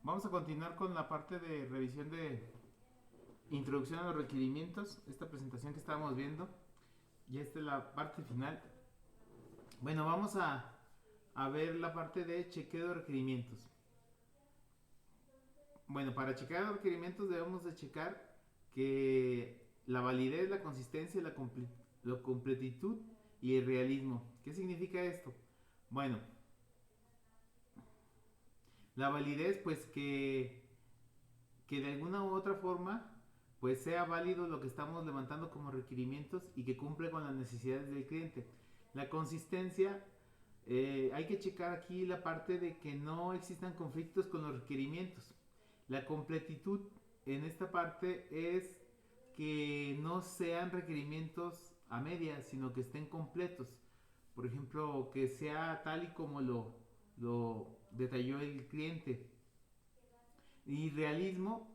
Vamos a continuar con la parte de revisión de introducción a los requerimientos, esta presentación que estábamos viendo, y esta es la parte final. Bueno, vamos a ver la parte de chequeo de requerimientos. Bueno, para checar los requerimientos debemos de checar que la validez, la consistencia, la completitud y el realismo. ¿Qué significa esto? Bueno, la validez pues que de alguna u otra forma pues sea válido lo que estamos levantando como requerimientos y que cumple con las necesidades del cliente. La consistencia, hay que checar aquí la parte de que no existan conflictos con los requerimientos. La completitud en esta parte es que no sean requerimientos a medias, sino que estén completos. Por ejemplo, que sea tal y como lo detalló el cliente. Y realismo,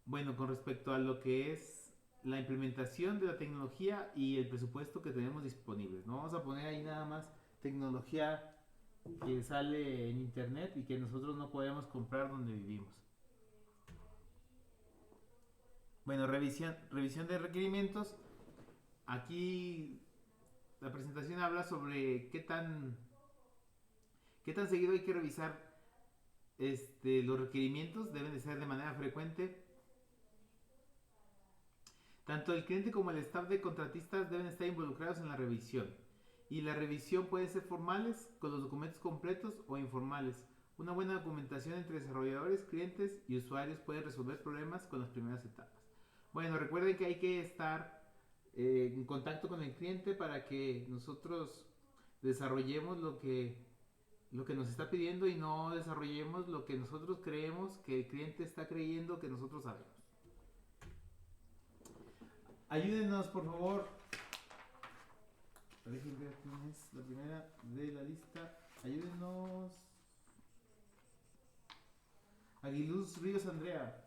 bueno, con respecto a lo que es la implementación de la tecnología y el presupuesto que tenemos disponibles. No vamos a poner ahí nada más tecnología que sale en internet y que nosotros no podemos comprar donde vivimos. Bueno, revisión de requerimientos. Aquí la presentación habla sobre qué tan seguido hay que revisar los requerimientos. Deben de ser de manera frecuente. Tanto el cliente como el staff de contratistas deben estar involucrados en la revisión. Y la revisión puede ser formales, con los documentos completos, o informales. Una buena documentación entre desarrolladores, clientes y usuarios puede resolver problemas con las primeras etapas. Bueno, recuerden que hay que estar en contacto con el cliente para que nosotros desarrollemos lo que nos está pidiendo y no desarrollemos lo que nosotros creemos que el cliente está creyendo que nosotros sabemos. Ayúdenos, por favor. Dejen ver quién es la primera de la lista. Ayúdenos. Aguiluz Ríos Andrea.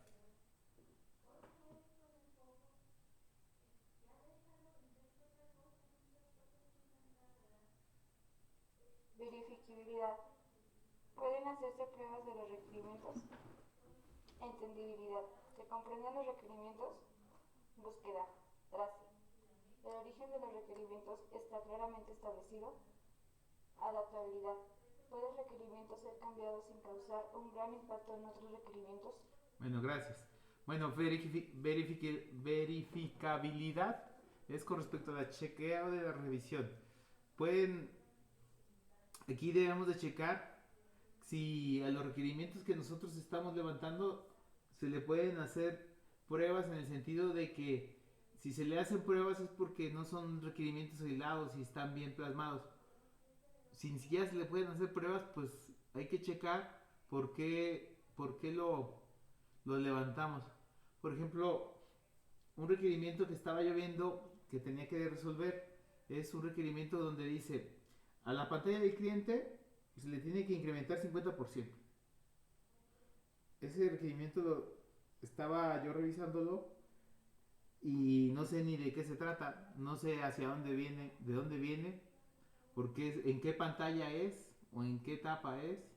Verificabilidad. Pueden hacerse pruebas de los requerimientos. Entendibilidad. ¿Se comprenden los requerimientos? Búsqueda. Trace. El origen de los requerimientos está claramente establecido. Adaptabilidad. ¿Pueden requerimientos ser cambiados sin causar un gran impacto en otros requerimientos? Bueno, gracias. Bueno, verificabilidad es con respecto a la chequeo de la revisión. Pueden, aquí debemos de checar si a los requerimientos que nosotros estamos levantando se le pueden hacer pruebas en el sentido de que si se le hacen pruebas es porque no son requerimientos aislados y están bien plasmados. Si ni siquiera se le pueden hacer pruebas, pues hay que checar por qué lo levantamos. Por ejemplo, un requerimiento que estaba yo viendo que tenía que resolver es un requerimiento donde dice a la pantalla del cliente se le tiene que incrementar 50%. Ese requerimiento estaba yo revisándolo y no sé ni de qué se trata, no sé hacia dónde viene, de dónde viene, en qué pantalla es o en qué etapa es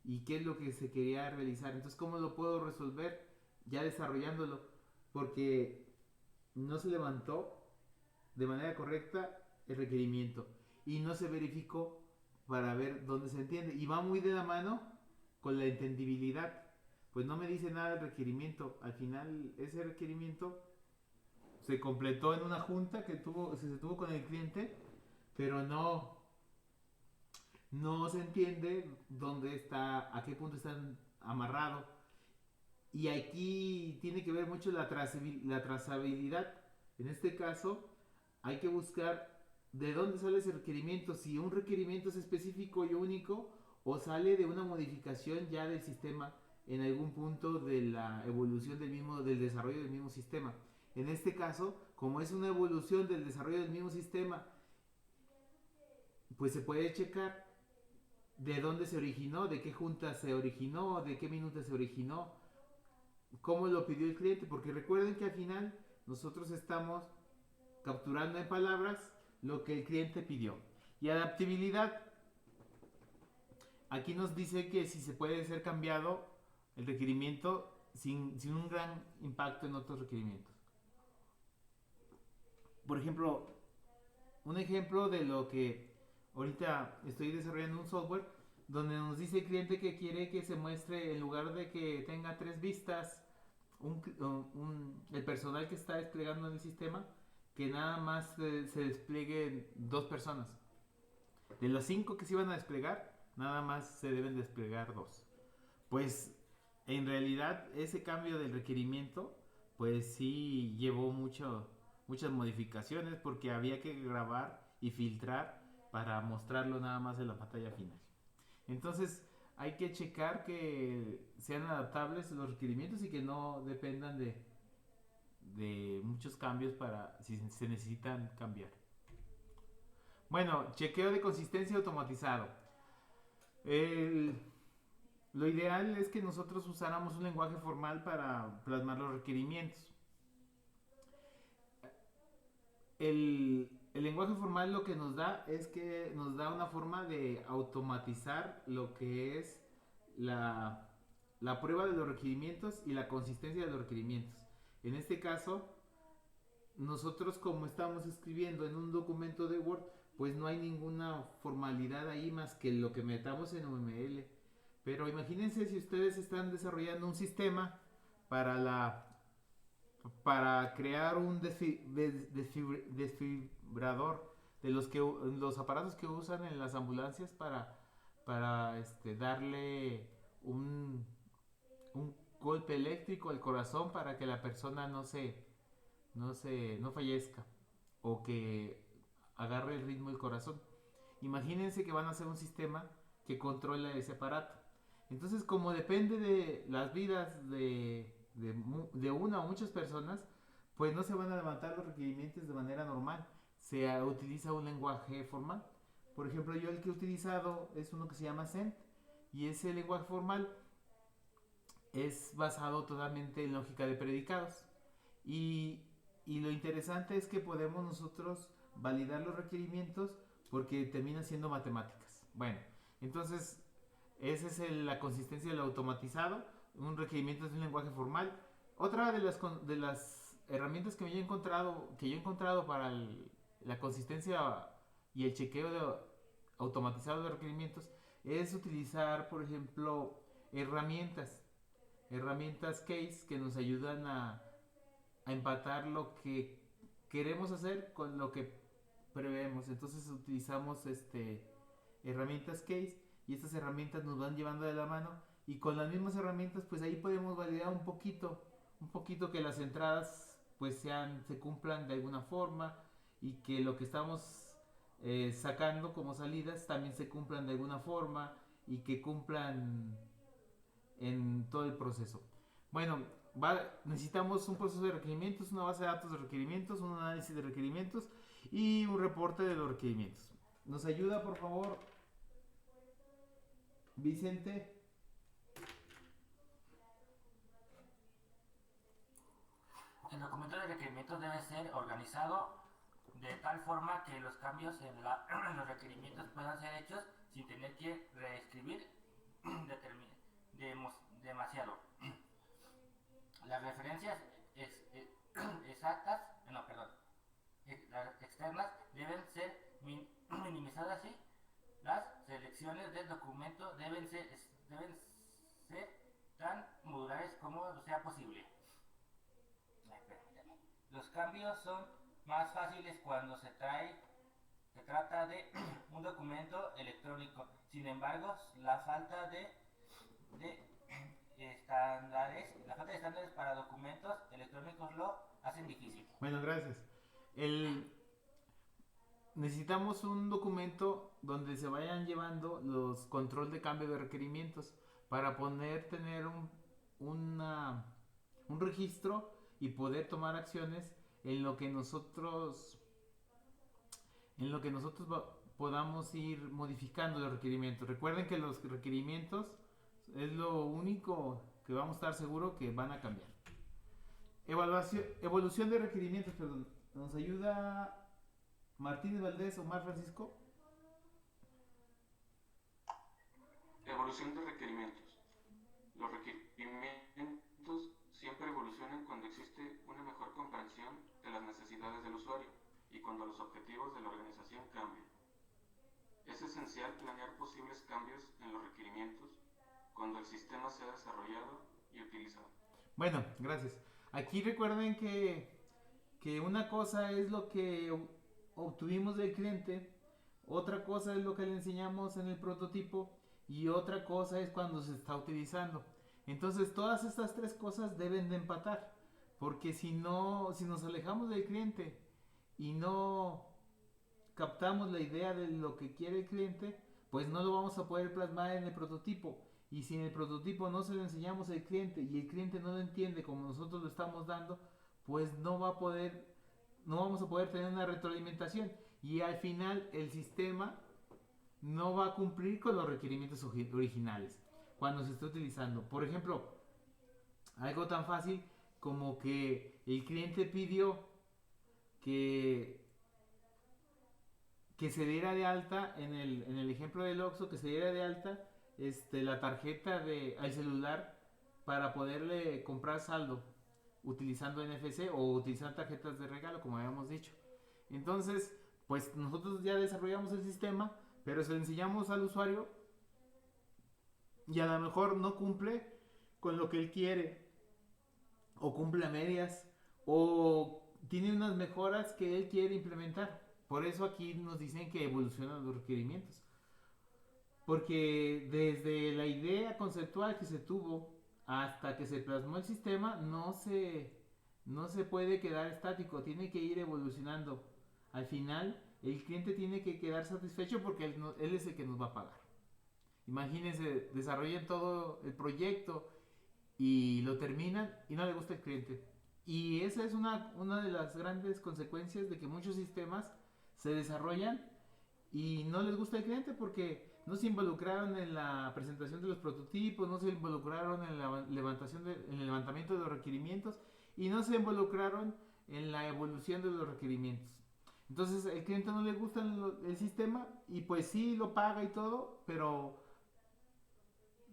y qué es lo que se quería realizar. Entonces, ¿cómo lo puedo resolver ya desarrollándolo? Porque no se levantó de manera correcta el requerimiento y no se verificó para ver dónde se entiende. Y va muy de la mano con la entendibilidad. Pues no me dice nada el requerimiento. Al final ese requerimiento se completó en una junta que se tuvo con el cliente, pero no se entiende dónde está, a qué punto está amarrado. Y aquí tiene que ver mucho la trazabilidad. En este caso, hay que buscar de dónde sale ese requerimiento, si un requerimiento es específico y único o sale de una modificación ya del sistema en algún punto de la evolución del desarrollo del mismo sistema. En este caso, como es una evolución del desarrollo del mismo sistema, pues se puede checar de dónde se originó, de qué junta se originó, de qué minuto se originó, cómo lo pidió el cliente, porque recuerden que al final nosotros estamos capturando en palabras lo que el cliente pidió. Y adaptabilidad, aquí nos dice que si se puede ser cambiado el requerimiento sin un gran impacto en otros requerimientos. Por ejemplo, un ejemplo de lo que ahorita estoy desarrollando un software donde nos dice el cliente que quiere que se muestre, en lugar de que tenga 3 vistas, el personal que está desplegando en el sistema, que nada más se desplieguen 2 personas. De los 5 que se iban a desplegar, nada más se deben desplegar 2. Pues en realidad ese cambio del requerimiento, pues sí llevó muchas modificaciones porque había que grabar y filtrar para mostrarlo nada más en la pantalla final. Entonces hay que checar que sean adaptables los requerimientos y que no dependan de muchos cambios para si se necesitan cambiar. Bueno, chequeo de consistencia automatizado. El, lo ideal es que nosotros usáramos un lenguaje formal para plasmar los requerimientos. El lenguaje formal lo que nos da es que nos da una forma de automatizar lo que es la prueba de los requerimientos y la consistencia de los requerimientos. En este caso, nosotros como estamos escribiendo en un documento de Word, pues no hay ninguna formalidad ahí más que lo que metamos en UML. Pero imagínense si ustedes están desarrollando un sistema para crear un desfibrador de los aparatos que usan en las ambulancias para darle un golpe eléctrico al corazón para que la persona no fallezca o que agarre el ritmo del corazón. Imagínense que van a hacer un sistema que controla ese aparato. Entonces, como depende de las vidas de una o muchas personas, pues no se van a levantar los requerimientos de manera normal. Se utiliza un lenguaje formal. Por ejemplo, yo el que he utilizado es uno que se llama Cent, y ese lenguaje formal es basado totalmente en lógica de predicados. Y lo interesante es que podemos nosotros validar los requerimientos porque termina siendo matemáticas. Bueno, entonces esa es la consistencia del automatizado. Un requerimiento es un lenguaje formal. Otra de las herramientas que yo he encontrado para la consistencia y el chequeo automatizado de requerimientos es utilizar, por ejemplo, herramientas case que nos ayudan a empatar lo que queremos hacer con lo que preveemos. Entonces utilizamos herramientas case, y estas herramientas nos van llevando de la mano, y con las mismas herramientas pues ahí podemos validar un poquito que las entradas pues se cumplan de alguna forma, y que lo que estamos sacando como salidas también se cumplan de alguna forma y que cumplan en todo el proceso. Bueno, necesitamos un proceso de requerimientos, una base de datos de requerimientos, un análisis de requerimientos y un reporte de los requerimientos. ¿Nos ayuda, por favor, Vicente? El documento de requerimientos debe ser organizado de tal forma que los cambios en los requerimientos puedan ser hechos sin tener que reescribir demasiado. Las referencias externas deben ser minimizadas, y las selecciones del documento deben ser tan modulares como sea posible. Los cambios son más fáciles cuando se trata de un documento electrónico. Sin embargo, la falta de estándares para documentos electrónicos lo hacen difícil. Bueno, gracias. Necesitamos un documento donde se vayan llevando los control de cambio de requerimientos para poder tener un registro y poder tomar acciones en lo que nosotros podamos ir modificando los requerimientos. Recuerden que los requerimientos es lo único que vamos a estar seguro que van a cambiar. Evolución de requerimientos, perdón. Nos ayuda Martínez Valdés, Omar Francisco. Evolución de requerimientos. Los requerimientos esencial planear posibles cambios en los requerimientos cuando el sistema sea desarrollado y utilizado. Bueno, gracias. Aquí recuerden que una cosa es lo que obtuvimos del cliente, otra cosa es lo que le enseñamos en el prototipo y otra cosa es cuando se está utilizando. Entonces todas estas tres cosas deben de empatar, porque si nos alejamos del cliente y no captamos la idea de lo que quiere el cliente, pues no lo vamos a poder plasmar en el prototipo. Y si en el prototipo no se lo enseñamos al cliente y el cliente no lo entiende como nosotros lo estamos dando, pues no vamos a poder tener una retroalimentación. Y al final el sistema no va a cumplir con los requerimientos originales cuando se esté utilizando. Por ejemplo, algo tan fácil como que el cliente pidió que se diera de alta, en el ejemplo del Oxxo, que se diera de alta la tarjeta al celular para poderle comprar saldo utilizando NFC o utilizando tarjetas de regalo, como habíamos dicho. Entonces, pues nosotros ya desarrollamos el sistema, pero se lo enseñamos al usuario y a lo mejor no cumple con lo que él quiere, o cumple a medias, o tiene unas mejoras que él quiere implementar. Por eso aquí nos dicen que evolucionan los requerimientos. Porque desde la idea conceptual que se tuvo hasta que se plasmó el sistema, no se puede quedar estático, tiene que ir evolucionando. Al final, el cliente tiene que quedar satisfecho porque él es el que nos va a pagar. Imagínense, desarrollan todo el proyecto y lo terminan y no le gusta el cliente. Y esa es una de las grandes consecuencias de que muchos sistemas se desarrollan y no les gusta el cliente porque no se involucraron en la presentación de los prototipos, no se involucraron en el levantamiento de los requerimientos y no se involucraron en la evolución de los requerimientos. Entonces el cliente no le gusta el sistema y pues sí lo paga y todo, pero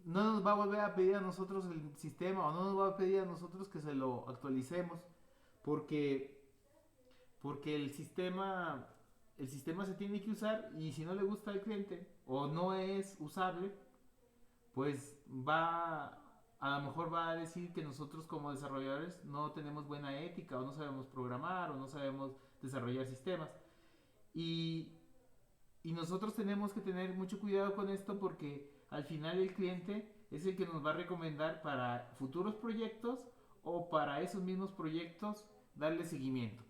no nos va a volver a pedir a nosotros el sistema o no nos va a pedir a nosotros que se lo actualicemos porque el sistema se tiene que usar y si no le gusta al cliente o no es usable, pues a lo mejor va a decir que nosotros como desarrolladores no tenemos buena ética o no sabemos programar o no sabemos desarrollar sistemas. Y nosotros tenemos que tener mucho cuidado con esto porque al final el cliente es el que nos va a recomendar para futuros proyectos o para esos mismos proyectos darle seguimiento.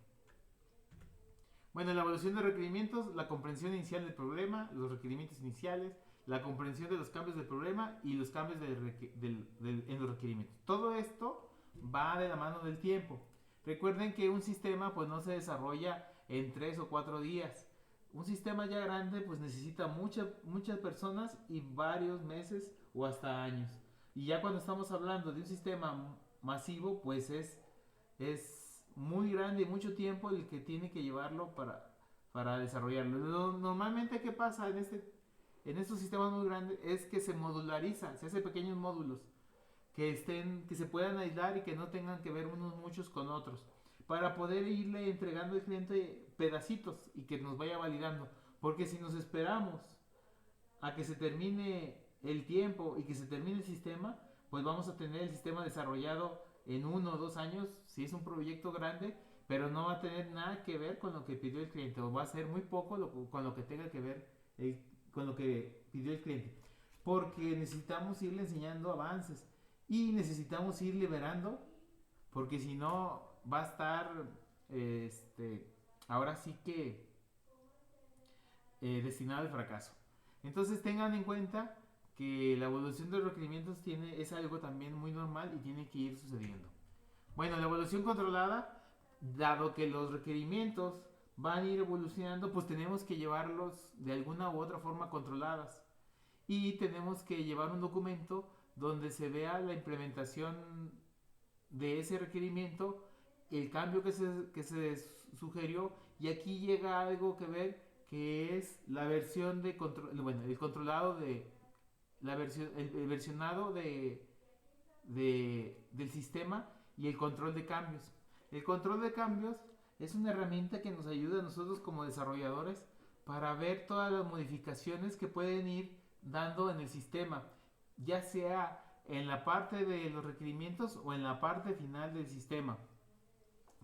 Bueno, la evaluación de requerimientos, la comprensión inicial del problema, los requerimientos iniciales, la comprensión de los cambios del problema y los cambios en los requerimientos. Todo esto va de la mano del tiempo. Recuerden que un sistema pues no se desarrolla en 3 o 4 días. Un sistema ya grande pues necesita muchas personas y varios meses o hasta años. Y ya cuando estamos hablando de un sistema masivo pues es muy grande y mucho tiempo el que tiene que llevarlo para desarrollarlo. Normalmente, ¿qué pasa en estos sistemas muy grandes? Es que se modulariza, se hace pequeños módulos que se puedan aislar y que no tengan que ver muchos con otros, para poder irle entregando al cliente pedacitos y que nos vaya validando. Porque si nos esperamos a que se termine el tiempo y que se termine el sistema, pues vamos a tener el sistema desarrollado en 1 o 2 años, si es un proyecto grande, pero no va a tener nada que ver con lo que pidió el cliente, o va a ser muy poco con lo que tenga que ver con lo que pidió el cliente. Porque necesitamos irle enseñando avances y necesitamos ir liberando, porque si no va a estar ahora sí que destinado al fracaso. Entonces tengan en cuenta que la evolución de los requerimientos es algo también muy normal y tiene que ir sucediendo. Bueno, la evolución controlada, dado que los requerimientos van a ir evolucionando, pues tenemos que llevarlos de alguna u otra forma controladas y tenemos que llevar un documento donde se vea la implementación de ese requerimiento, el cambio que se sugirió, y aquí llega algo que ver, que es la versión de el controlado de el versionado del sistema y el control de cambios. El control de cambios es una herramienta que nos ayuda a nosotros como desarrolladores para ver todas las modificaciones que pueden ir dando en el sistema, ya sea en la parte de los requerimientos o en la parte final del sistema.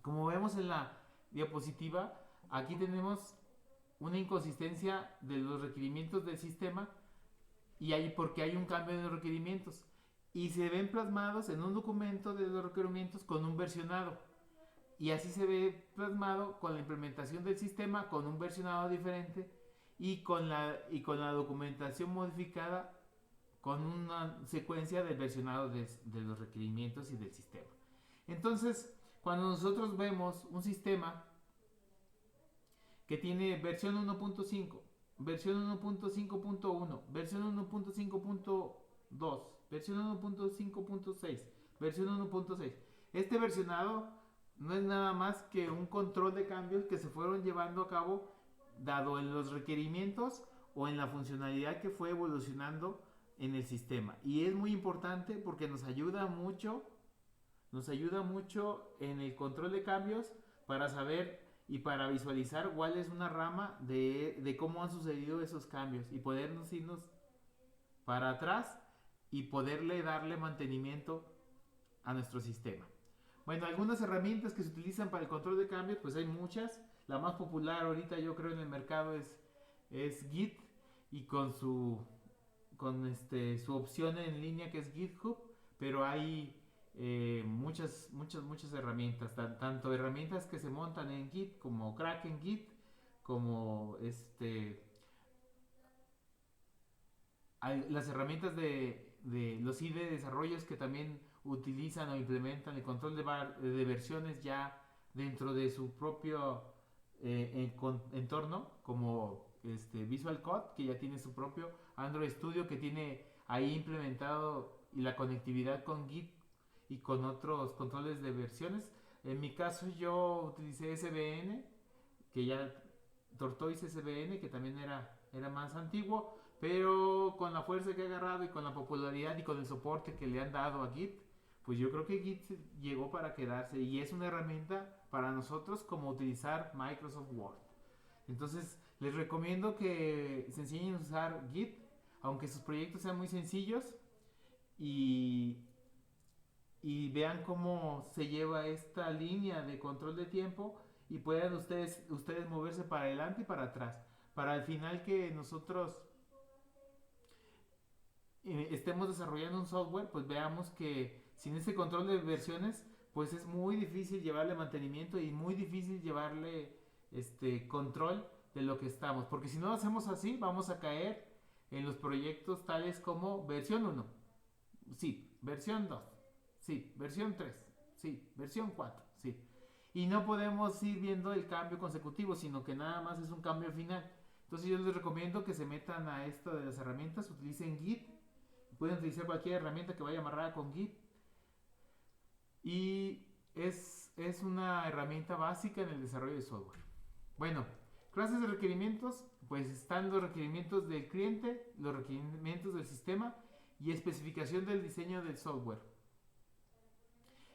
Como vemos en la diapositiva, aquí tenemos una inconsistencia de los requerimientos del sistema y ahí porque hay un cambio de los requerimientos y se ven plasmados en un documento de los requerimientos con un versionado y así se ve plasmado con la implementación del sistema con un versionado diferente y con la documentación modificada con una secuencia de versionado de los requerimientos y del sistema. Entonces, cuando nosotros vemos un sistema que tiene versión 1.5, versión 1.5.1, versión 1.5.2, versión 1.5.6, versión 1.6. Este versionado no es nada más que un control de cambios que se fueron llevando a cabo dado en los requerimientos o en la funcionalidad que fue evolucionando en el sistema. Y es muy importante porque nos ayuda mucho en el control de cambios para saber y para visualizar cuál es una rama de cómo han sucedido esos cambios y podernos irnos para atrás y poderle darle mantenimiento a nuestro sistema. Bueno, algunas herramientas que se utilizan para el control de cambios, pues hay muchas. La más popular ahorita yo creo en el mercado es Git y con su opción en línea que es GitHub, pero hay muchas herramientas, tanto herramientas que se montan en Git como Kraken Git, como hay las herramientas de los IDE de desarrollos que también utilizan o implementan el control de versiones ya dentro de su propio entorno, como Visual Code, que ya tiene su propio Android Studio, que tiene ahí implementado y la conectividad con Git y con otros controles de versiones. En mi caso yo utilicé SVN, que ya Tortoise SVN, que también era más antiguo, pero con la fuerza que ha agarrado y con la popularidad y con el soporte que le han dado a Git, pues yo creo que Git llegó para quedarse y es una herramienta para nosotros como utilizar Microsoft Word. Entonces les recomiendo que se enseñen a usar Git, aunque sus proyectos sean muy sencillos, y vean cómo se lleva esta línea de control de tiempo y puedan ustedes moverse para adelante y para atrás, para al final que nosotros estemos desarrollando un software, pues veamos que sin ese control de versiones, pues es muy difícil llevarle mantenimiento y muy difícil llevarle control de lo que estamos, porque si no lo hacemos así, vamos a caer en los proyectos tales como versión 1, sí, versión 2, sí, versión 3, sí, versión 4, sí. Y no podemos ir viendo el cambio consecutivo, sino que nada más es un cambio final. Entonces yo les recomiendo que se metan a esto de las herramientas, utilicen Git, pueden utilizar cualquier herramienta que vaya amarrada con Git. Y es una herramienta básica en el desarrollo de software. Bueno, clases de requerimientos, pues están los requerimientos del cliente, los requerimientos del sistema y especificación del diseño del software.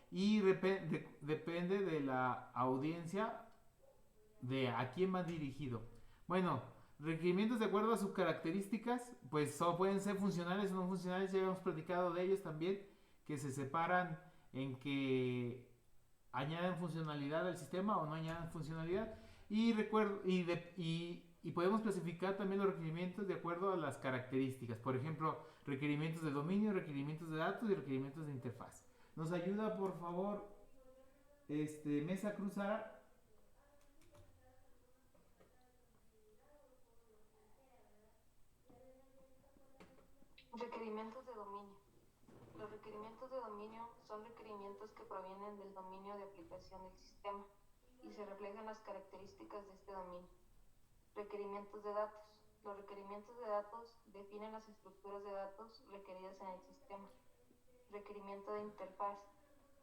Y depende de la audiencia de a quién va dirigido. Bueno, requerimientos de acuerdo a sus características, pues pueden ser funcionales o no funcionales, ya habíamos platicado de ellos también, que se separan en que añaden funcionalidad al sistema o no añaden funcionalidad. Y podemos clasificar también los requerimientos de acuerdo a las características. Por ejemplo, requerimientos de dominio, requerimientos de datos y requerimientos de interfaz. Nos ayuda, por favor, Mesa Cruzara. Requerimientos de dominio. Los requerimientos de dominio son requerimientos que provienen del dominio de aplicación del sistema y se reflejan las características de este dominio. Requerimientos de datos. Los requerimientos de datos definen las estructuras de datos requeridas en el sistema. Requerimiento de interfaz.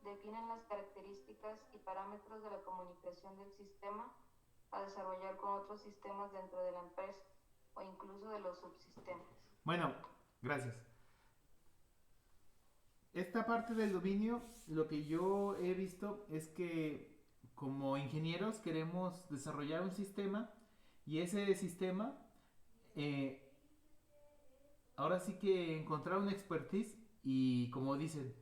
Definen las características y parámetros de la comunicación del sistema a desarrollar con otros sistemas dentro de la empresa o incluso de los subsistemas. Bueno, gracias. Esta parte del dominio, lo que yo he visto es que como ingenieros queremos desarrollar un sistema Y ese sistema, eh, ahora sí que encontrar una expertise y como dicen,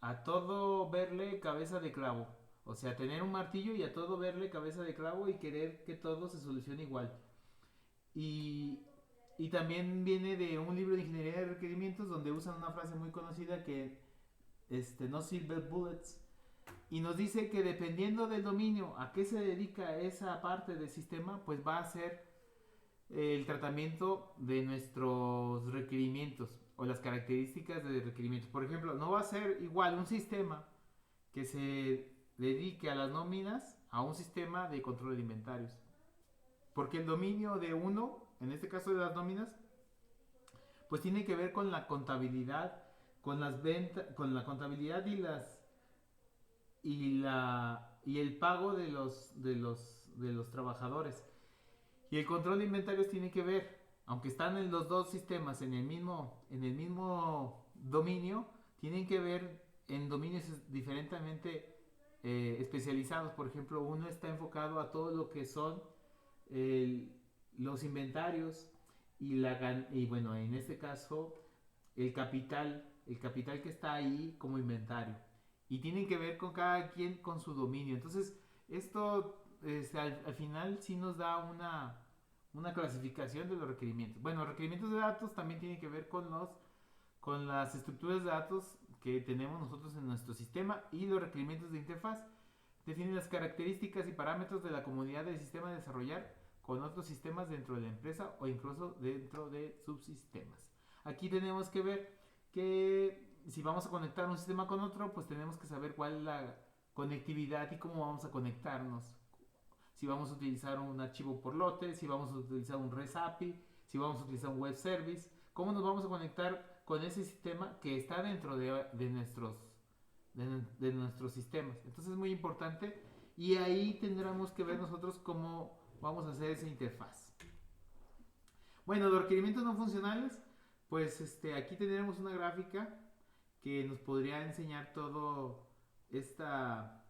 a todo verle cabeza de clavo. O sea, tener un martillo y a todo verle cabeza de clavo y querer que todo se solucione igual. Y, y también viene de un libro de ingeniería de requerimientos donde usan una frase muy conocida que no silver bullets. Y nos dice que dependiendo del dominio a qué se dedica esa parte del sistema, pues va a ser el tratamiento de nuestros requerimientos o las características de requerimientos. Por ejemplo, no va a ser igual un sistema que se dedique a las nóminas a un sistema de control de inventarios. Porque el dominio de uno, en este caso de las nóminas, pues tiene que ver con la contabilidad, con las ventas, con la contabilidad y el pago de los trabajadores. Y el control de inventarios tiene que ver, aunque están en los dos sistemas en el mismo dominio, tienen que ver en dominios diferentemente especializados. Por ejemplo, uno está enfocado a todo lo que son el, los inventarios y bueno, en este caso el capital que está ahí como inventario. Y tienen que ver con cada quien con su dominio. Entonces, esto al final sí nos da una clasificación de los requerimientos. Bueno, requerimientos de datos también tienen que ver con las estructuras de datos que tenemos nosotros en nuestro sistema y los requerimientos de interfaz. Definen las características y parámetros de la comunidad del sistema a desarrollar con otros sistemas dentro de la empresa o incluso dentro de subsistemas. Aquí tenemos que ver que si vamos a conectar un sistema con otro, pues tenemos que saber cuál es la conectividad y cómo vamos a conectarnos. Si vamos a utilizar un archivo por lote, si vamos a utilizar un REST API, si vamos a utilizar un web service, cómo nos vamos a conectar con ese sistema que está dentro de nuestros sistemas. Entonces es muy importante y ahí tendremos que ver nosotros cómo vamos a hacer esa interfaz. Bueno, los requerimientos no funcionales, pues aquí tendremos una gráfica que nos podría enseñar todo esta,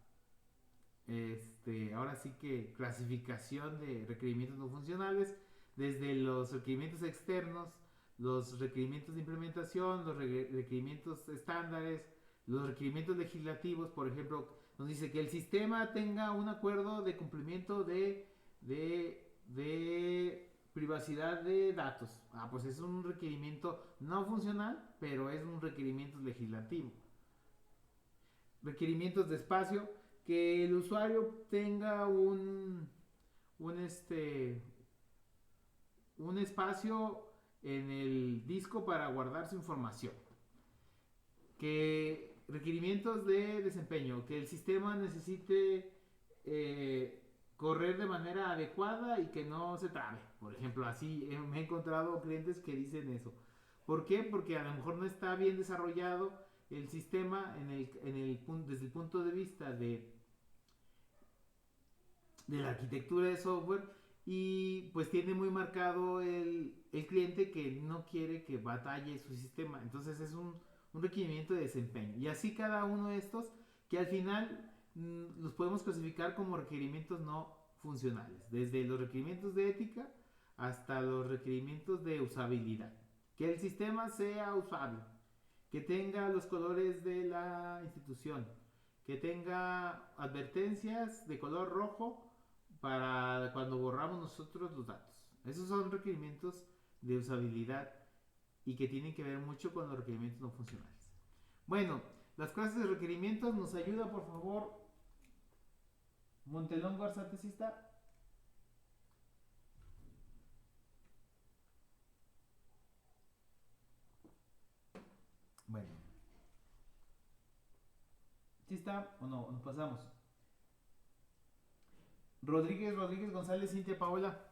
ahora sí que clasificación de requerimientos no funcionales, desde los requerimientos externos, los requerimientos de implementación, los requerimientos estándares, los requerimientos legislativos. Por ejemplo, nos dice que el sistema tenga un acuerdo de cumplimiento de privacidad de datos. Pues es un requerimiento no funcional, pero es un requerimiento legislativo. Requerimientos de espacio, que el usuario tenga un espacio en el disco para guardar su información. Que requerimientos de desempeño, que el sistema necesite correr de manera adecuada y que no se trabe. Por ejemplo, así me he encontrado clientes que dicen eso. ¿Por qué? Porque a lo mejor no está bien desarrollado el sistema desde el punto de vista de la arquitectura de software y pues tiene muy marcado el cliente que no quiere que batalle su sistema. Entonces es un requerimiento de desempeño. Y así cada uno de estos que al final los podemos clasificar como requerimientos no funcionales. Desde los requerimientos de ética hasta los requerimientos de usabilidad. Que el sistema sea usable. Que tenga los colores de la institución. Que tenga advertencias de color rojo para cuando borramos nosotros los datos. Esos son requerimientos de usabilidad y que tienen que ver mucho con los requerimientos no funcionales. Bueno, las clases de requerimientos nos ayuda, por favor, Montelongo Arzatecista. Bueno, ¿sí está o no? Nos pasamos. Rodríguez González, Cintia Paola.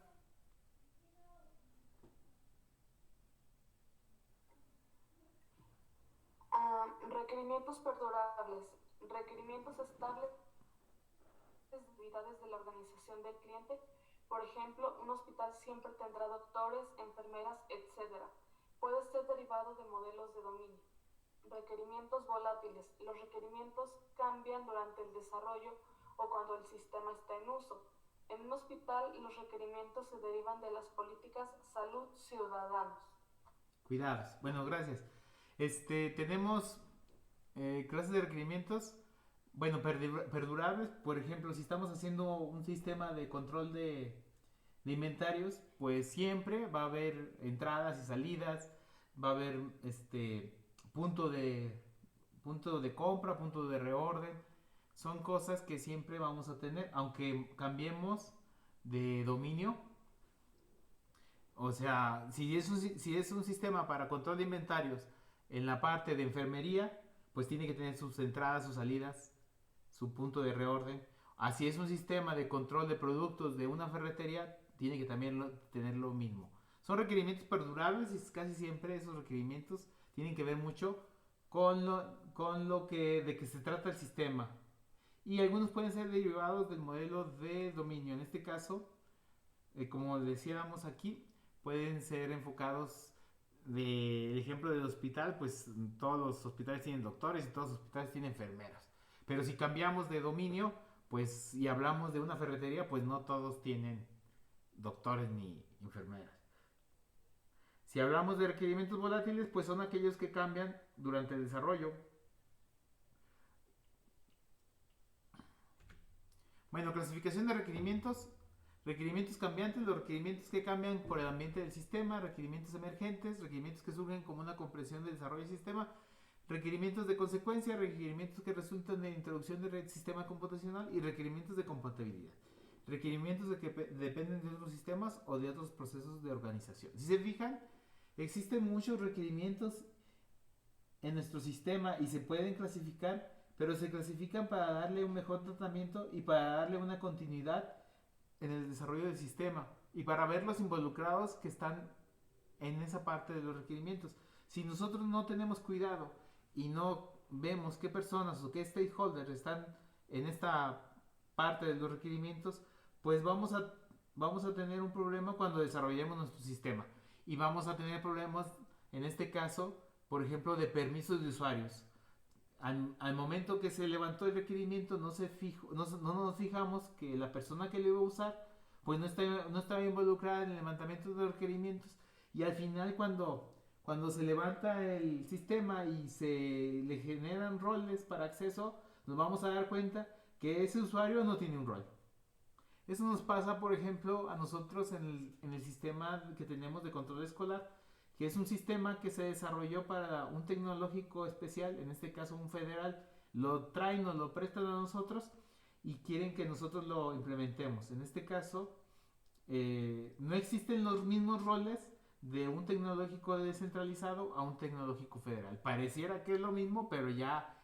Requerimientos perdurables, requerimientos estables de actividades de la organización del cliente. Por ejemplo, un hospital siempre tendrá doctores, enfermeras, etc. Puede ser derivado de modelos de dominio. Requerimientos volátiles. Los requerimientos cambian durante el desarrollo o cuando el sistema está en uso. En un hospital, los requerimientos se derivan de las políticas salud ciudadanos. Cuidados. Bueno, gracias. Tenemos clases de requerimientos, bueno, perdurables. Por ejemplo, si estamos haciendo un sistema de control de inventarios, pues siempre va a haber entradas y salidas, va a haber punto de punto de compra, punto de reorden. Son cosas que siempre vamos a tener, aunque cambiemos de dominio. O sea, si es un sistema para control de inventarios en la parte de enfermería, pues tiene que tener sus entradas, sus salidas, su punto de reorden. Así es un sistema de control de productos de una ferretería, tiene que también tener lo mismo. Son requerimientos perdurables y casi siempre esos requerimientos tienen que ver mucho con lo que, de que se trata el sistema. Y algunos pueden ser derivados del modelo de dominio. En este caso, como decíamos aquí, pueden ser enfocados del ejemplo del hospital, pues todos los hospitales tienen doctores y todos los hospitales tienen enfermeros. Pero si cambiamos de dominio, pues y hablamos de una ferretería, pues no todos tienen doctores ni enfermeras. Si hablamos de requerimientos volátiles, pues son aquellos que cambian durante el desarrollo. Bueno, clasificación de requerimientos. Requerimientos cambiantes, los requerimientos que cambian por el ambiente del sistema, requerimientos emergentes, requerimientos que surgen como una comprensión del desarrollo del sistema, requerimientos de consecuencia, requerimientos que resultan de introducción del sistema computacional y requerimientos de compatibilidad. Requerimientos de que dependen de otros sistemas o de otros procesos de organización. Si se fijan, existen muchos requerimientos en nuestro sistema y se pueden clasificar, pero se clasifican para darle un mejor tratamiento y para darle una continuidad en el desarrollo del sistema y para ver los involucrados que están en esa parte de los requerimientos. Si nosotros no tenemos cuidado y no vemos qué personas o qué stakeholders están en esta parte de los requerimientos, pues vamos a tener un problema cuando desarrollemos nuestro sistema y vamos a tener problemas, en este caso, por ejemplo, de permisos de usuarios. Al momento que se levantó el requerimiento no nos fijamos que la persona que lo iba a usar pues no estaba involucrada en el levantamiento de los requerimientos y al final cuando se levanta el sistema y se le generan roles para acceso, nos vamos a dar cuenta que ese usuario no tiene un rol. Eso nos pasa, por ejemplo, a nosotros en el sistema que tenemos de control escolar, que es un sistema que se desarrolló para un tecnológico especial, en este caso un federal, lo traen, nos lo prestan a nosotros y quieren que nosotros lo implementemos. En este caso, no existen los mismos roles de un tecnológico descentralizado a un tecnológico federal. Pareciera que es lo mismo, pero ya,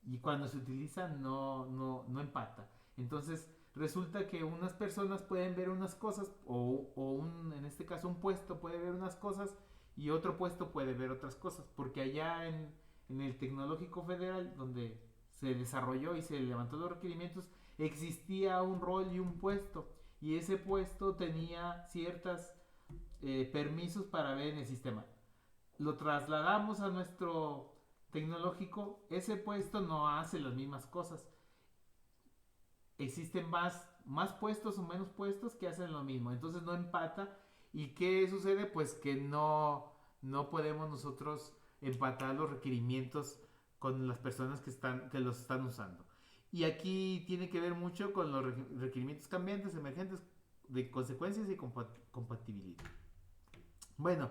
y cuando se utiliza no empata. Entonces, resulta que unas personas pueden ver unas cosas, en este caso un puesto puede ver unas cosas, y otro puesto puede ver otras cosas, porque allá en el Tecnológico Federal, donde se desarrolló y se levantó los requerimientos, existía un rol y un puesto, y ese puesto tenía ciertos permisos para ver en el sistema. Lo trasladamos a nuestro tecnológico, ese puesto no hace las mismas cosas. Existen más puestos o menos puestos que hacen lo mismo, entonces no empata. ¿Y qué sucede? Pues que no podemos nosotros empatar los requerimientos con las personas que los están usando. Y aquí tiene que ver mucho con los requerimientos cambiantes, emergentes, de consecuencias y compatibilidad. Bueno,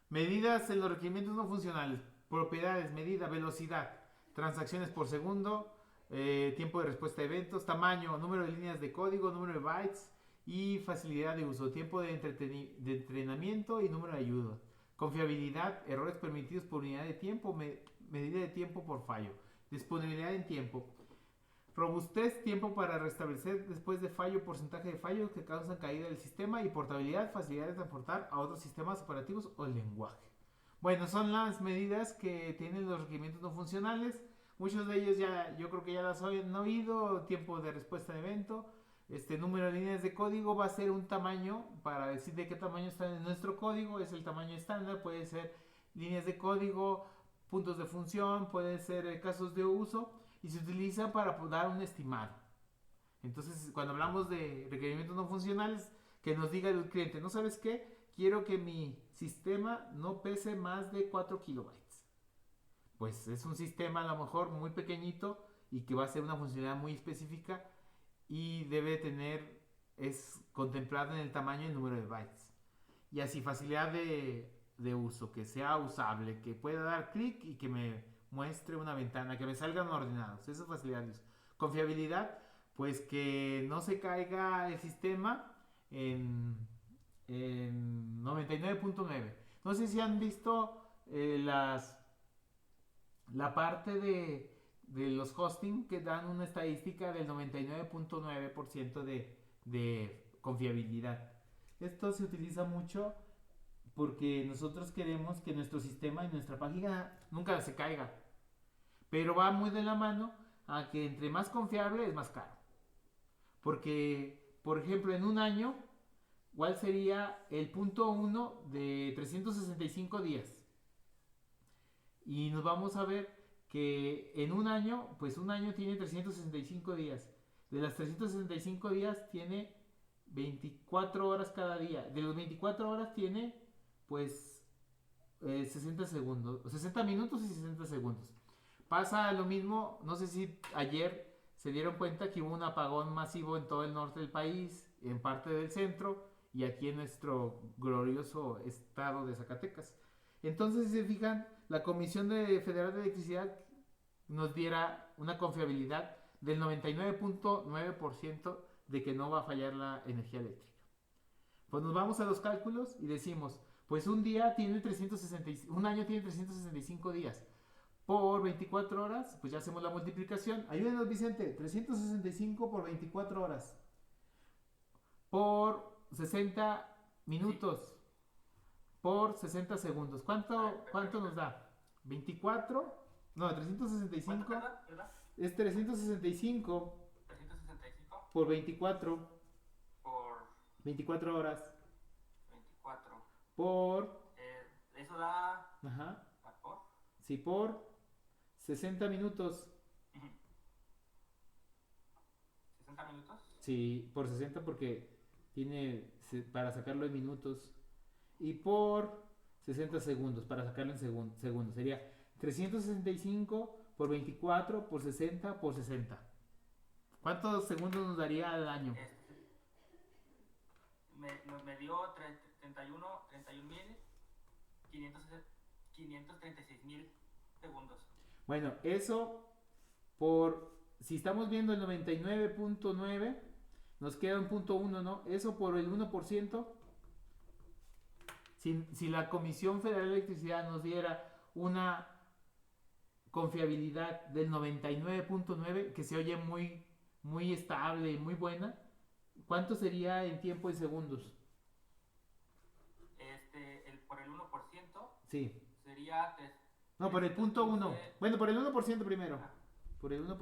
medidas en los requerimientos no funcionales, propiedades, medida, velocidad, transacciones por segundo, tiempo de respuesta a eventos, tamaño, número de líneas de código, número de bytes, y facilidad de uso, tiempo de entrenamiento y número de ayudas, confiabilidad, errores permitidos por unidad de tiempo, medida de tiempo por fallo, disponibilidad en tiempo, robustez, tiempo para restablecer después de fallo, porcentaje de fallos que causan caída del sistema y portabilidad, facilidad de transportar a otros sistemas operativos o lenguaje. Bueno, son las medidas que tienen los requerimientos no funcionales. Muchos de ellos yo creo que ya las han oído, tiempo de respuesta de evento. Número de líneas de código va a ser un tamaño para decir de qué tamaño está en nuestro código, es el tamaño estándar, puede ser líneas de código, puntos de función, puede ser casos de uso y se utiliza para dar un estimado. Entonces, cuando hablamos de requerimientos no funcionales, que nos diga el cliente, ¿no sabes qué? Quiero que mi sistema no pese más de 4 kilobytes. Pues es un sistema a lo mejor muy pequeñito y que va a ser una funcionalidad muy específica y debe tener, es contemplado en el tamaño y el número de bytes. Y así facilidad de uso, que sea usable, que pueda dar clic y que me muestre una ventana, que me salgan ordenados. Esa es facilidad de uso. Confiabilidad, pues que no se caiga el sistema en 99.9. No sé si han visto la parte de los hosting que dan una estadística del 99.9% de confiabilidad. Esto se utiliza mucho porque nosotros queremos que nuestro sistema y nuestra página nunca se caiga. Pero va muy de la mano a que entre más confiable es más caro. Porque, por ejemplo, en un año, ¿cuál sería el punto 1 de 365 días? Y nos vamos a ver que en un año, pues un año tiene 365 días. De las 365 días tiene 24 horas cada día. De los 24 horas tiene, pues, 60 segundos, 60 minutos y 60 segundos. Pasa lo mismo, no sé si ayer se dieron cuenta que hubo un apagón masivo en todo el norte del país, en parte del centro y aquí en nuestro glorioso estado de Zacatecas. Entonces, si se fijan, la Comisión Federal de Electricidad nos diera una confiabilidad del 99.9% de que no va a fallar la energía eléctrica. Pues nos vamos a los cálculos y decimos, pues un año tiene 365 días. Por 24 horas, pues ya hacemos la multiplicación. Ayúdenos, Vicente. 365 por 24 horas. Por 60 minutos. Por 60 segundos. ¿Cuánto nos da? 24. No, 365. ¿Verdad? Es 365 365 por 24. por 24 horas. 24. Por. Eso da. Ajá. ¿Por? Sí, por 60 minutos. 60 minutos. Sí, por 60 porque tiene para sacarlo en minutos. Y por 60 segundos para sacarlo en segundos. Sería 365 por 24 por 60 por 60. ¿Cuántos segundos nos daría al año? Me dio 536.000 segundos. Bueno, eso si estamos viendo el 99.9, nos queda un punto 1, ¿no? Eso por el 1%. Si la Comisión Federal de Electricidad nos diera una confiabilidad del 99.9, que se oye muy, muy estable y muy buena, ¿cuánto sería en tiempo y segundos? Por el 1%. Sí. Sería. No, por el punto 1. Bueno, por el 1% primero. Por el 1%.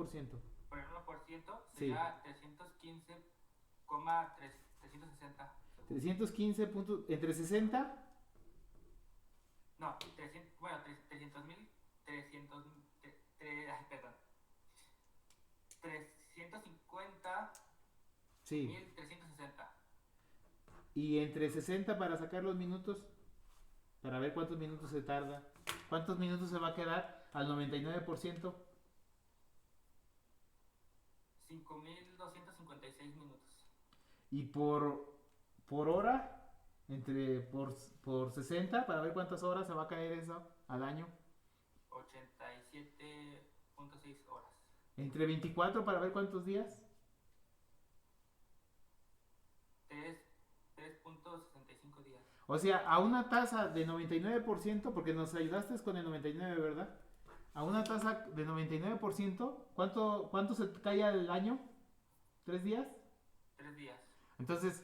Por el 1% sería 315,360. 315 puntos. ¿Entre 60? No, 300.000. Perdón. 350. Sí. 1.360. Y entre 60 para sacar los minutos. Para ver cuántos minutos se tarda. ¿Cuántos minutos se va a quedar al 99%? 5.256 minutos. Y por hora, por 60, para ver cuántas horas se va a caer eso al año. 87.6 horas. Entre 24 para ver cuántos días. 3.65 días. O sea, a una tasa de 99%, porque nos ayudaste con el 99, ¿verdad? A una tasa de 99%, ¿cuánto se cae al año? ¿3 días? 3 días. Entonces,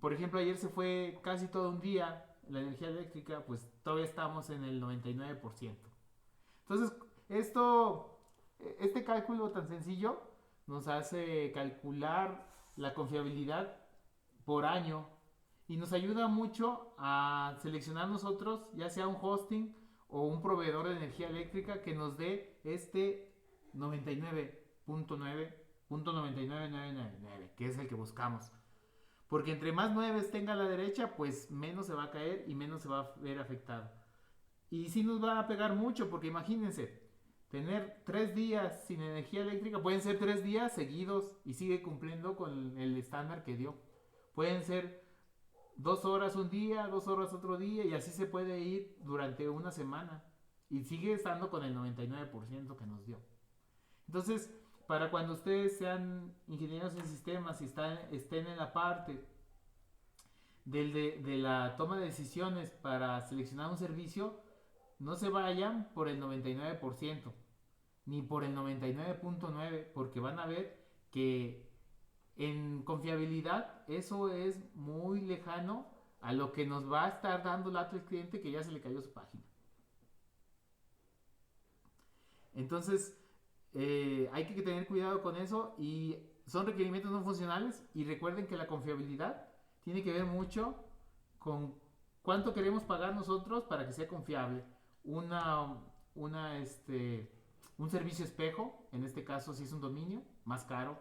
por ejemplo, ayer se fue casi todo un día la energía eléctrica, pues todavía estamos en el 99%. Entonces, este cálculo tan sencillo nos hace calcular la confiabilidad por año y nos ayuda mucho a seleccionar nosotros, ya sea un hosting o un proveedor de energía eléctrica que nos dé este 99.9 .99999, que es el que buscamos. Porque entre más 9 tenga a la derecha, pues menos se va a caer y menos se va a ver afectado. Y sí nos va a pegar mucho, porque imagínense, tener 3 días sin energía eléctrica, pueden ser 3 días seguidos y sigue cumpliendo con el estándar que dio. Pueden ser 2 horas un día, 2 horas otro día, y así se puede ir durante una semana. Y sigue estando con el 99% que nos dio. Entonces, para cuando ustedes sean ingenieros en sistemas y estén en la parte de la toma de decisiones para seleccionar un servicio, no se vayan por el 99%, ni por el 99.9%, porque van a ver que en confiabilidad eso es muy lejano a lo que nos va a estar dando lata el cliente que ya se le cayó su página. Entonces, hay que tener cuidado con eso, y son requerimientos no funcionales, y recuerden que la confiabilidad tiene que ver mucho con cuánto queremos pagar nosotros para que sea confiable. Un servicio espejo, en este caso si es un dominio, más caro.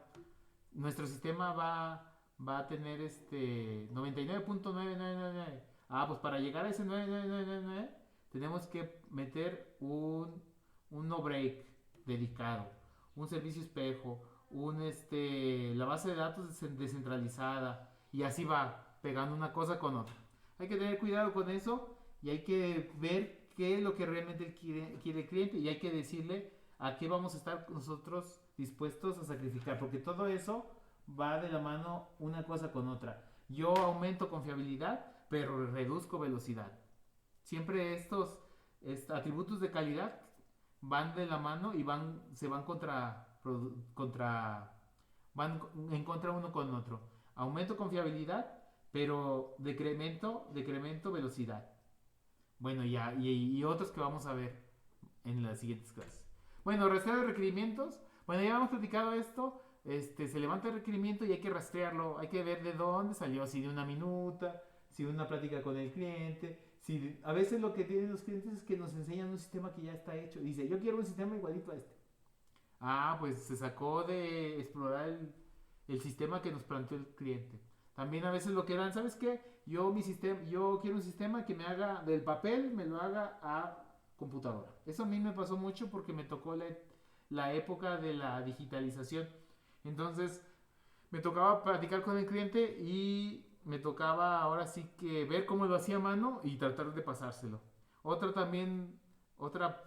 Nuestro sistema va a tener 99.999. Pues para llegar a ese 9999 tenemos que meter un no break dedicado, un servicio espejo, la base de datos descentralizada, y así va pegando una cosa con otra. Hay que tener cuidado con eso, y hay que ver qué es lo que realmente quiere el cliente, y hay que decirle a qué vamos a estar nosotros dispuestos a sacrificar, porque todo eso va de la mano una cosa con otra. Yo aumento confiabilidad, pero reduzco velocidad. Siempre estos atributos de calidad van de la mano y se van van en contra uno con otro. Aumento confiabilidad, pero decremento velocidad. Bueno, y otros que vamos a ver en las siguientes clases. Bueno, rastreo de requerimientos. Bueno, ya hemos platicado esto. Se levanta el requerimiento y hay que rastrearlo. Hay que ver de dónde salió, si de una minuta, si de una plática con el cliente. A veces lo que tienen los clientes es que nos enseñan un sistema que ya está hecho. Dice, yo quiero un sistema igualito a este. Pues se sacó de explorar el sistema que nos planteó el cliente. También a veces lo que dan, ¿sabes qué? Yo quiero un sistema que me haga del papel, me lo haga a computadora. Eso a mí me pasó mucho porque me tocó la época de la digitalización. Entonces me tocaba platicar con el cliente y me tocaba ahora sí que ver cómo lo hacía a mano y tratar de pasárselo. Otra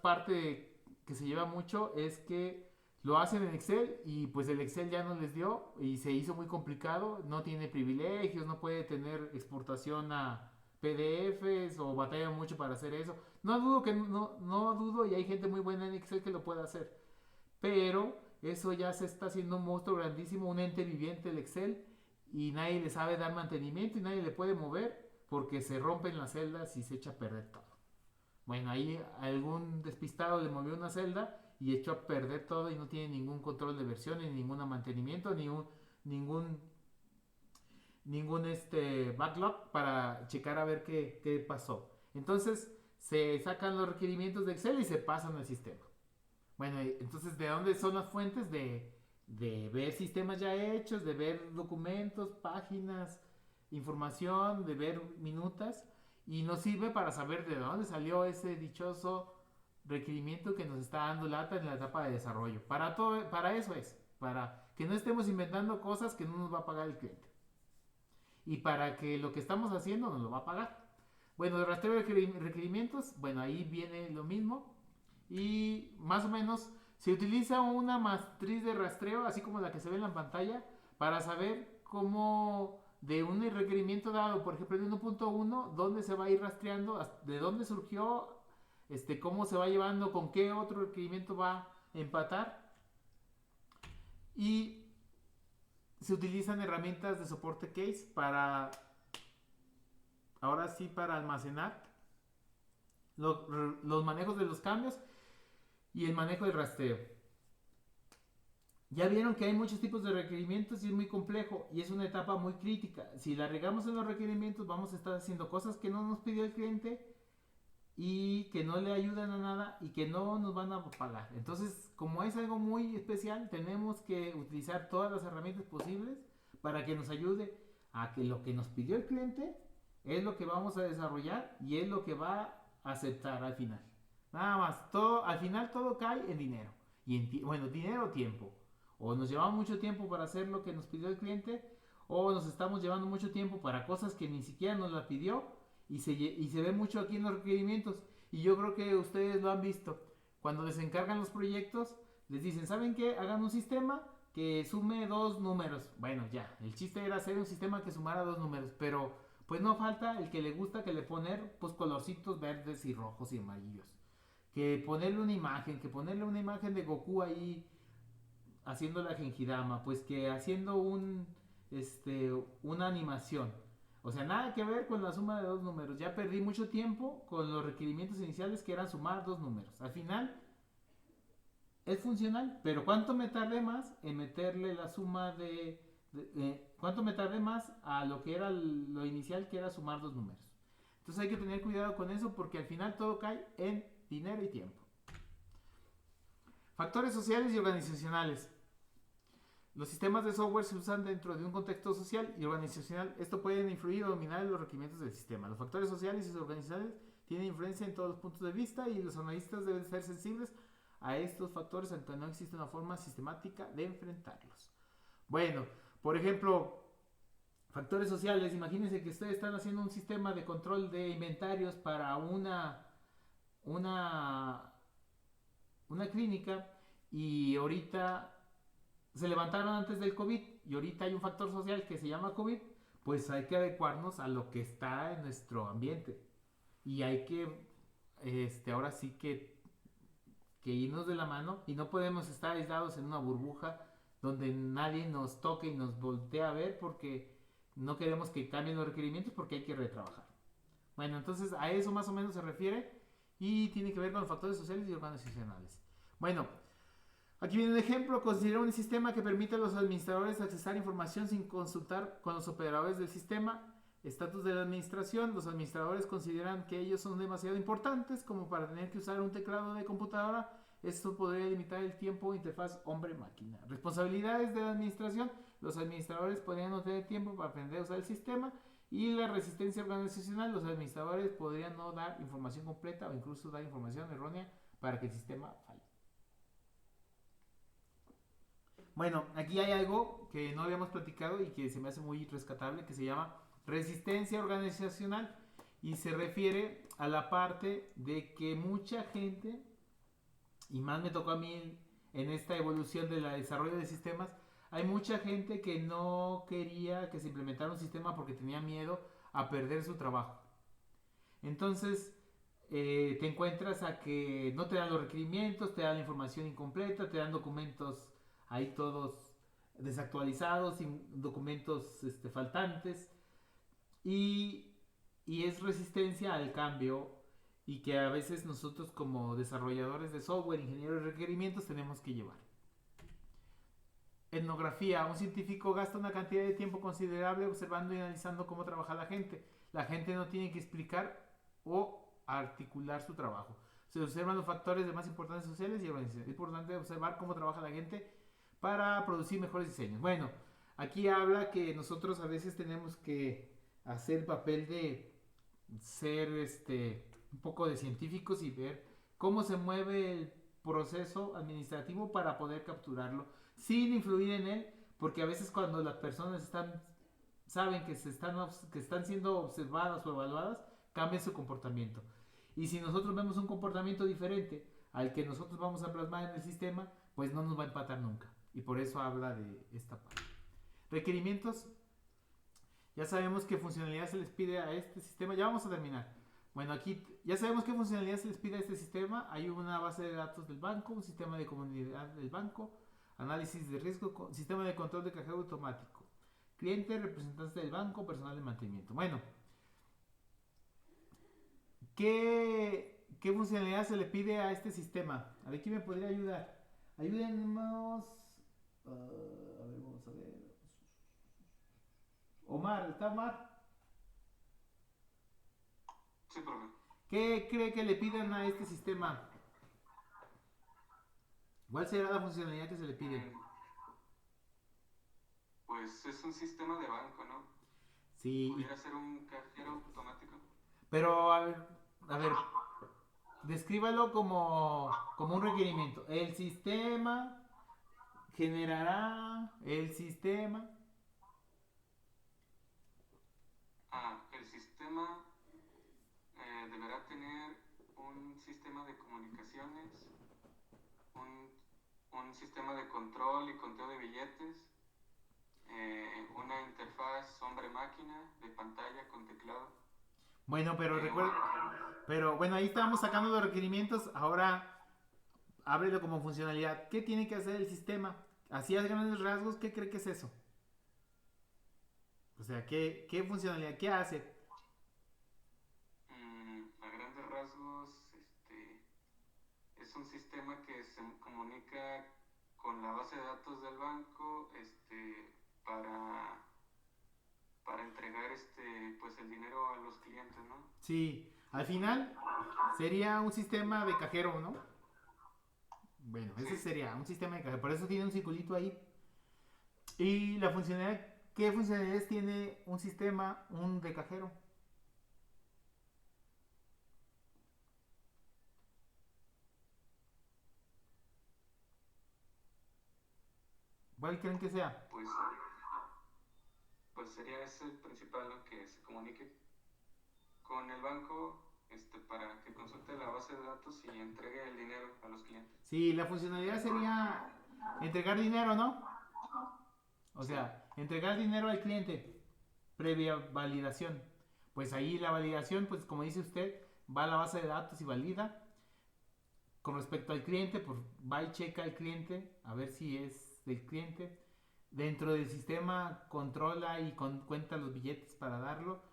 parte que se lleva mucho es que lo hacen en Excel, y pues el Excel ya no les dio y se hizo muy complicado, no tiene privilegios, no puede tener exportación a PDFs, o batalla mucho para hacer eso. No dudo, y hay gente muy buena en Excel que lo puede hacer, pero eso ya se está haciendo un monstruo grandísimo, un ente viviente el Excel, y nadie le sabe dar mantenimiento y nadie le puede mover porque se rompen las celdas y se echa a perder todo. Bueno, ahí algún despistado le movió una celda y echó a perder todo, y no tiene ningún control de versión, ni ningún mantenimiento, ningún backlog para checar a ver qué pasó. Entonces se sacan los requerimientos de Excel y se pasan al sistema. Bueno, entonces, ¿de dónde son las fuentes? De ver sistemas ya hechos, de ver documentos, páginas, información, de ver minutas, y nos sirve para saber de dónde salió ese dichoso requerimiento que nos está dando lata en la etapa de desarrollo. Para eso es, para que no estemos inventando cosas que no nos va a pagar el cliente, y para que lo que estamos haciendo nos lo va a pagar. Bueno, el rastreo de requerimientos, bueno, ahí viene lo mismo, y más o menos se utiliza una matriz de rastreo, así como la que se ve en la pantalla, para saber cómo de un requerimiento dado, por ejemplo de 1.1, dónde se va a ir rastreando, de dónde surgió, cómo se va llevando, con qué otro requerimiento va a empatar. Y se utilizan herramientas de soporte case para almacenar los manejos de los cambios y el manejo del rastreo. Ya vieron que hay muchos tipos de requerimientos y es muy complejo, y es una etapa muy crítica. Si la regamos en los requerimientos, vamos a estar haciendo cosas que no nos pidió el cliente, y que no le ayudan a nada y que no nos van a pagar. Entonces, como es algo muy especial, tenemos que utilizar todas las herramientas posibles para que nos ayude a que lo que nos pidió el cliente es lo que vamos a desarrollar y es lo que va a aceptar al final. Nada más, todo, al final todo cae en dinero. Y bueno, dinero o tiempo. O nos llevamos mucho tiempo para hacer lo que nos pidió el cliente, o nos estamos llevando mucho tiempo para cosas que ni siquiera nos la pidió y se ve mucho aquí en los requerimientos. Y yo creo que ustedes lo han visto. Cuando les encargan los proyectos, les dicen, ¿saben qué? Hagan un sistema que sume 2 números. Bueno, ya, el chiste era hacer un sistema que sumara 2 números, pero pues no falta el que le gusta que le poner pues colorcitos verdes y rojos y amarillos. Que ponerle una imagen de Goku ahí haciendo la Genkidama, pues que haciendo una animación. O sea, nada que ver con la suma de 2 números. Ya perdí mucho tiempo con los requerimientos iniciales que eran sumar 2 números. Al final es funcional, pero ¿cuánto me tardé más en meterle la suma ¿cuánto me tardé más a lo que era lo inicial, que era sumar 2 números? Entonces hay que tener cuidado con eso porque al final todo cae en dinero y tiempo. Factores sociales y organizacionales. Los sistemas de software se usan dentro de un contexto social y organizacional. Esto puede influir o dominar los requerimientos del sistema. Los factores sociales y organizacionales tienen influencia en todos los puntos de vista y los analistas deben ser sensibles a estos factores, aunque no existe una forma sistemática de enfrentarlos. Bueno, por ejemplo, factores sociales. Imagínense que ustedes están haciendo un sistema de control de inventarios para una clínica y ahorita se levantaron antes del COVID y ahorita hay un factor social que se llama COVID, pues hay que adecuarnos a lo que está en nuestro ambiente y hay que ahora sí que irnos de la mano y no podemos estar aislados en una burbuja donde nadie nos toque y nos voltee a ver porque no queremos que cambien los requerimientos porque hay que retrabajar. Bueno, entonces a eso más o menos se refiere y tiene que ver con los factores sociales y organizacionales. Bueno, aquí viene un ejemplo. Considera un sistema que permite a los administradores accesar información sin consultar con los operadores del sistema. Estatus de la administración. Los administradores consideran que ellos son demasiado importantes como para tener que usar un teclado de computadora. Esto podría limitar el tiempo interfaz hombre-máquina. Responsabilidades de la administración. Los administradores podrían no tener tiempo para aprender a usar el sistema. Y la resistencia organizacional. Los administradores podrían no dar información completa o incluso dar información errónea para que el sistema falle. Bueno, aquí hay algo que no habíamos platicado y que se me hace muy rescatable, que se llama resistencia organizacional y se refiere a la parte de que mucha gente, y más me tocó a mí en esta evolución del desarrollo de sistemas, hay mucha gente que no quería que se implementara un sistema porque tenía miedo a perder su trabajo. Entonces te encuentras a que no te dan los requerimientos, te dan la información incompleta, te dan documentos ahí todos desactualizados, documentos faltantes y es resistencia al cambio y que a veces nosotros como desarrolladores de software, ingenieros de requerimientos tenemos que llevar. Etnografía. Un científico gasta una cantidad de tiempo considerable observando y analizando cómo trabaja la gente. La gente no tiene que explicar o articular su trabajo. Se observan los factores de más importantes sociales y organizacionales. Es importante observar cómo trabaja la gente para producir mejores diseños. Bueno, aquí habla que nosotros a veces tenemos que hacer el papel de ser un poco de científicos y ver cómo se mueve el proceso administrativo para poder capturarlo sin influir en él, porque a veces cuando las personas saben que están siendo observadas o evaluadas, cambian su comportamiento. Y si nosotros vemos un comportamiento diferente al que nosotros vamos a plasmar en el sistema, pues no nos va a empatar nunca. Y por eso habla de esta parte. Requerimientos. Ya sabemos qué funcionalidad se les pide a este sistema. Ya vamos a terminar. Bueno, aquí ya sabemos qué funcionalidad se les pide a este sistema. Hay una base de datos del banco, un sistema de comunidad del banco, análisis de riesgo, sistema de control de cajero automático, cliente, representante del banco, personal de mantenimiento. Bueno, ¿qué funcionalidad se le pide a este sistema? A ver, ¿quién me podría ayudar? Ayúdennos. A ver, vamos a ver. Omar, ¿está Omar? Sí, profe. ¿Qué cree que le piden a este sistema? ¿Cuál será la funcionalidad que se le pide? Pues es un sistema de banco, ¿no? Sí, ¿Pudiera ser un cajero automático? pero a ver, descríbalo como un requerimiento. El sistema generará, el sistema. El sistema deberá tener un sistema de comunicaciones, un sistema de control y conteo de billetes, una interfaz hombre-máquina de pantalla con teclado. Bueno, pero recuerda, pero bueno, ahí estábamos sacando los requerimientos, ahora ábrelo como funcionalidad. ¿Qué tiene que hacer el sistema? Así a grandes rasgos, ¿qué cree que es eso? O sea, ¿qué funcionalidad? ¿Qué hace? A grandes rasgos, es un sistema que se comunica con la base de datos del banco, para entregar pues el dinero a los clientes, ¿no? Sí, al final sería un sistema de cajero, ¿no? Bueno, ese Sí. sería un sistema de cajero, por eso tiene un circulito ahí. Y la funcionalidad, ¿qué funcionalidades tiene un sistema, un de cajero? ¿Cuál creen que sea? Pues sería ese el principal, ¿no? Que se comunique con el banco, para que consulte la base de datos y entregue el dinero a los clientes. Sí, la funcionalidad sería entregar dinero, ¿no? O Sí. sea, entregar dinero al cliente previa validación. Pues ahí la validación, pues como dice usted, va a la base de datos y valida. Con respecto al cliente, pues va y checa al cliente a ver si es del cliente. Dentro del sistema controla y cuenta los billetes para darlo.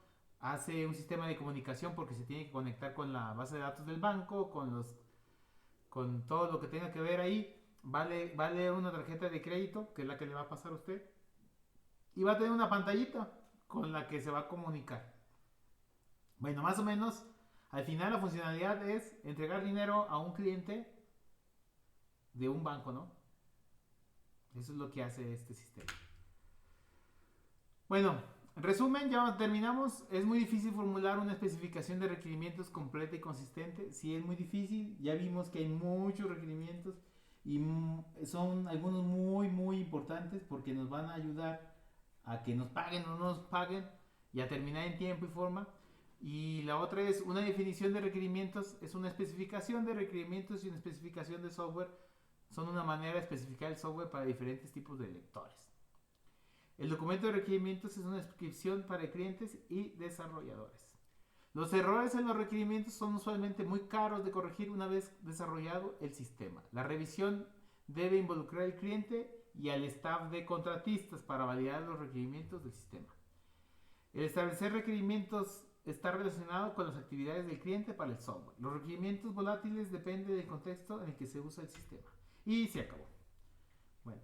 Hace un sistema de comunicación porque se tiene que conectar con la base de datos del banco, con todo lo que tenga que ver ahí. Va a leer una tarjeta de crédito, que es la que le va a pasar a usted. Y va a tener una pantallita con la que se va a comunicar. Bueno, más o menos, al final la funcionalidad es entregar dinero a un cliente de un banco, ¿no? Eso es lo que hace este sistema. Bueno, en resumen, ya terminamos. Es muy difícil formular una especificación de requerimientos completa y consistente. Sí, es muy difícil. Ya vimos que hay muchos requerimientos y son algunos muy, muy importantes porque nos van a ayudar a que nos paguen o no nos paguen y a terminar en tiempo y forma. Y la otra es una definición de requerimientos, es una especificación de requerimientos y una especificación de software. Son una manera de especificar el software para diferentes tipos de lectores. El documento de requerimientos es una descripción para clientes y desarrolladores. Los errores en los requerimientos son usualmente muy caros de corregir una vez desarrollado el sistema. La revisión debe involucrar al cliente y al staff de contratistas para validar los requerimientos del sistema. El establecer requerimientos está relacionado con las actividades del cliente para el software. Los requerimientos volátiles dependen del contexto en el que se usa el sistema. Y se acabó. Bueno.